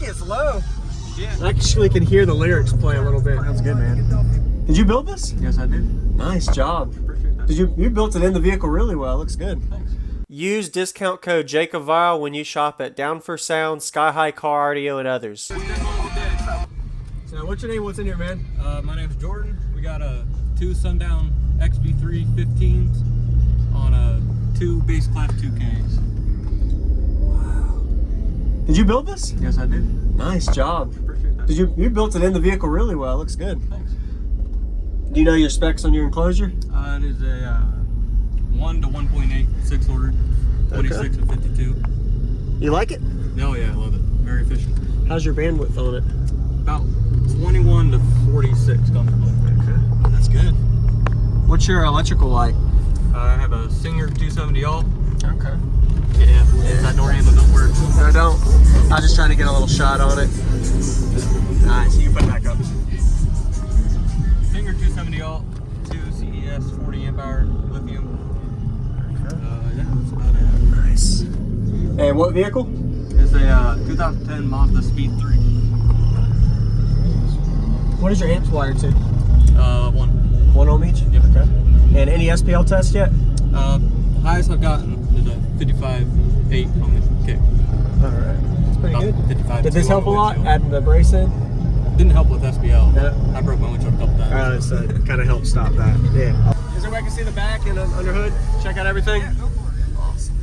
like it. It's low. Yeah. I actually can hear the lyrics play a little bit. That's good, man. Did you build this? Yes, I did. Nice job. Appreciate that. Did you built it in the vehicle really well. It looks good. Thanks. Use discount code JacobViral when you shop at Down for Sound, SkyHigh Car Audio, and others. So what's your name? What's in here, man? My name's Jordan. We got a 2 Sundown XB3 15s on 2 base class 2Ks. Wow. Did you build this? Yes, I did. Nice job. Appreciate that. Did you built it in the vehicle really well. It looks good. Thanks. Do you know your specs on your enclosure? It is a 1 to 1.8 6 order, 26 and 52. You like it? Oh yeah, I love it. Very efficient. How's your bandwidth on it? About 21 to 46 comfortably. Okay, that's good. What's your electrical like? I have a Singer 270 alt. Okay. Yeah, that door handle don't work. I don't. I was just trying to get a little shot on it. Nice. You can put it back up. Singer 270 alt, 2 CES 40 amp hour lithium. Yeah, that's about it. Nice. And what vehicle? It's a 2010 Mazda Speed 3. What is your amps wired to? 1. 1 ohm each? Yep. Okay. And any SPL test yet? Highest I've gotten is a 55.8 on the kick. Alright. That's pretty About good. 55. Did this help a lot? Windshield. Adding the brace in? Didn't help with SBL. Yeah. I broke my windshield a couple times. So it kind of helped stop that. Yeah. Is there a way I can see the back and under hood? Check out everything? Yeah, go for it. Awesome.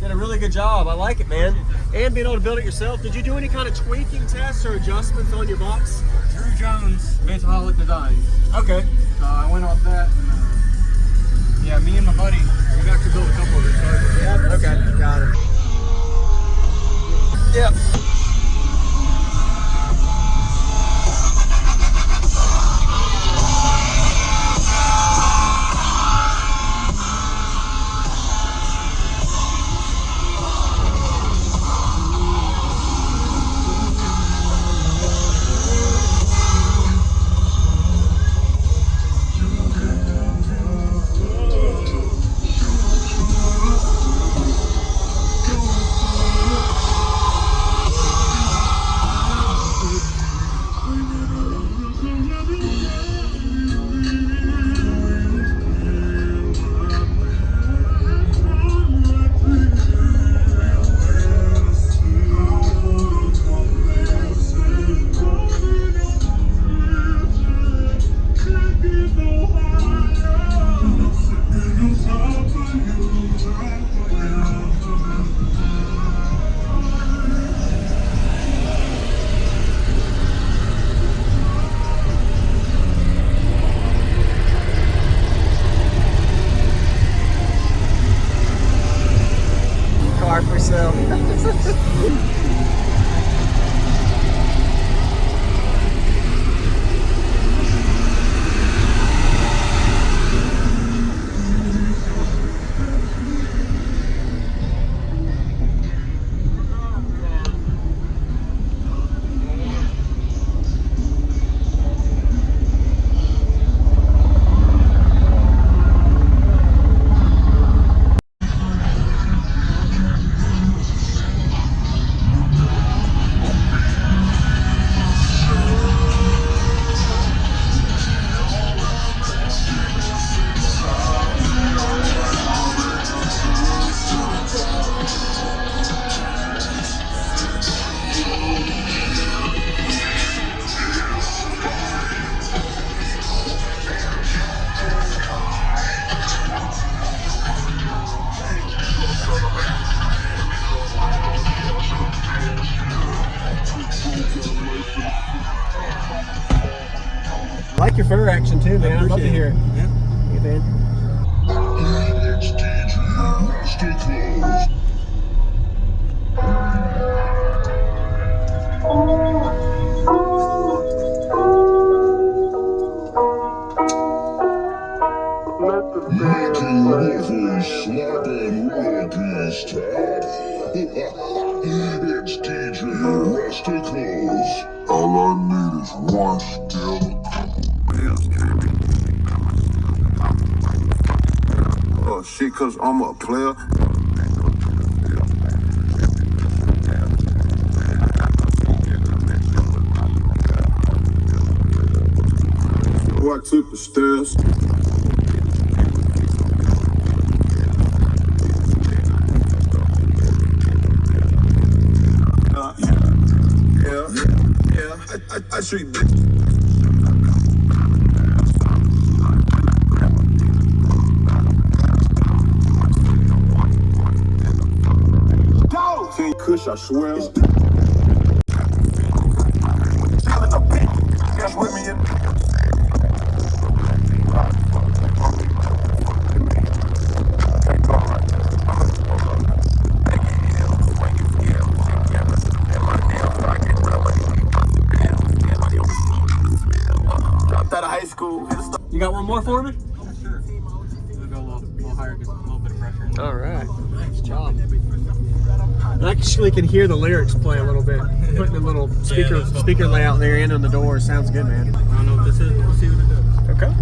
Did a really good job. I like it, man. And being able to build it yourself. Did you do any kind of tweaking tests or adjustments on your box? Drew Jones, Basaholic Designs. Okay. I went off that and yeah, me and my buddy, we've actually built a couple of these cars. Yeah. Okay. Got it. Yep. Car for sale. I like your fur action too, man. I'd love to hear it. Yeah. Hey, man. It's DJ Rusticles. All I need is one still. Oh shit, cause I'm a player. took the stairs. I treat dolph. Kush, I swear. That's with me in. Out of high school. You got one more for me? Sure. We'll go a little higher, get a little bit of pressure. All right. Nice job. I actually can hear the lyrics play a little bit. Putting a little speaker layout there and on the door sounds good, man. I don't know what this is. We'll see what it does. Okay.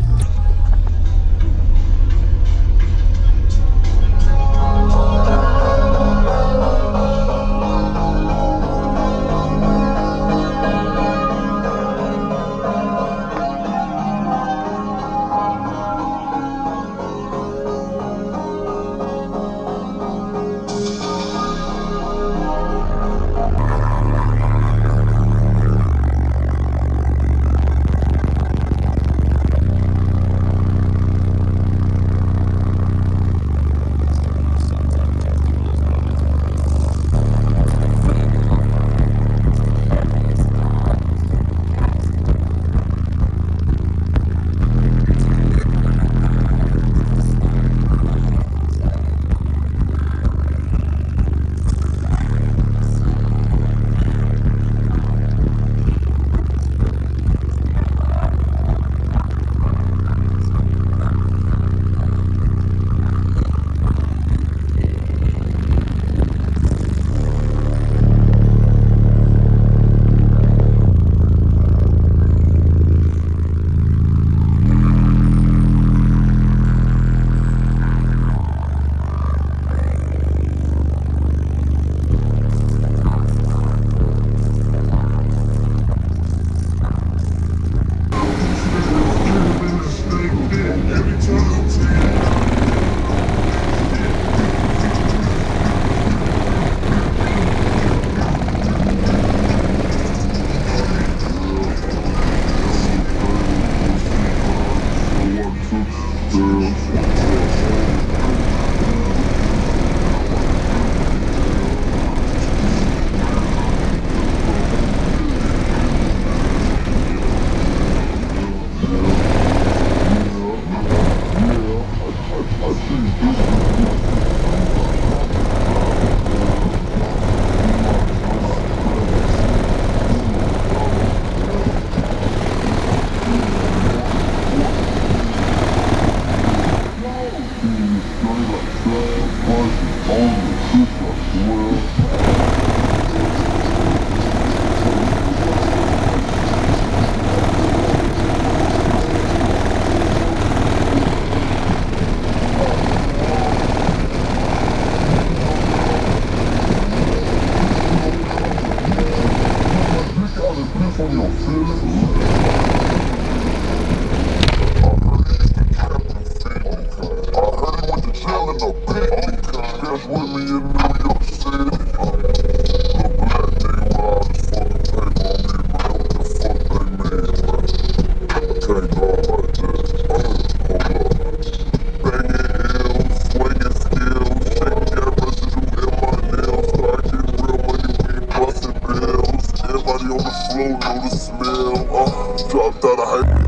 Dropped out of high.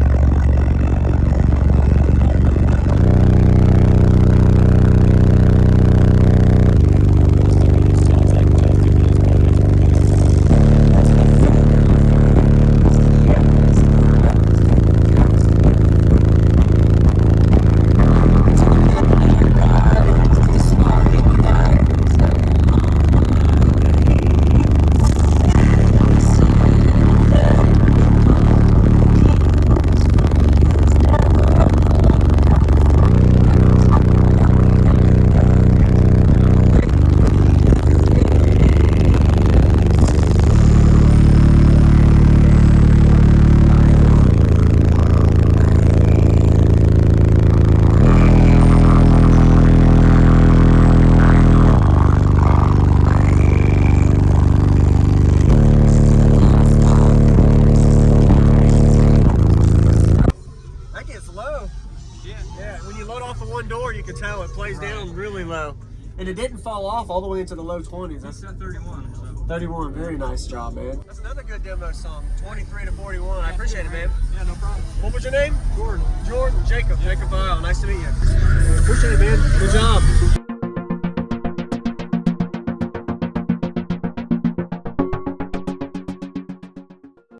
you can tell it plays down really low. And it didn't fall off all the way into the low 20s. That's at 31. So. 31, very nice job, man. That's another good demo song, 23 to 41. I appreciate it, man. Yeah, no problem. What was your name? Jordan. Jordan, Jacob. Jacob Viral, nice to meet you. Appreciate it, man. Good job.